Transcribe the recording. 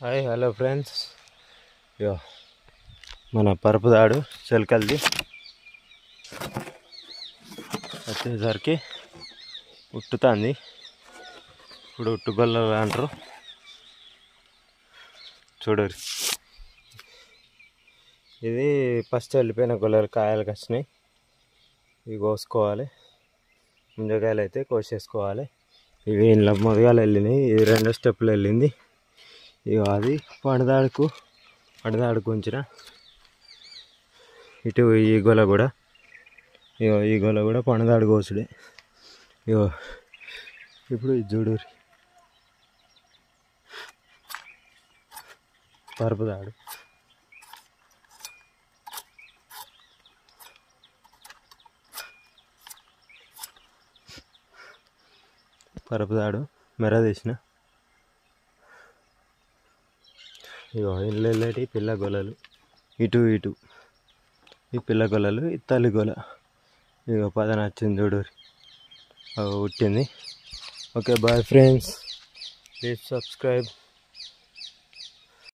Hi hello friends, యో మన పరుపుదాడు చిలకలది వచ్చేసరికి ఉట్టుతుంది. ఇప్పుడు ఉట్టుగొల్లలు అంటారు చూడరు. ఇది ఫస్ట్ వెళ్ళిపోయిన గొల్లలు కాయలు వచ్చినాయి. ఇవి కోసుకోవాలి. ముంజకాయలు అయితే కోసేసుకోవాలి. ఇవి ఇంట్లో మొదగాలు వెళ్ళినాయి. ఇది రెండో స్టెప్లో వెళ్ళింది. ఇక అది పండుదాడుకు ఉంచిన ఇటు ఈ గొల కూడా ఈ గొల కూడా పండుదాడు కోసుడే. ఇగో ఇప్పుడు ఇది చూడు, పరుపుదాడు. పరుపుదాడు మెర తీసిన. ఇగో ఇల్లు వెళ్ళేటి పిల్ల గొలలు, ఇటు ఈ పిల్ల గొలలు, ఈ తల్లి గొల. ఇగో పదన వచ్చింది చూడు, పుట్టింది. Okay bye friends, please subscribe.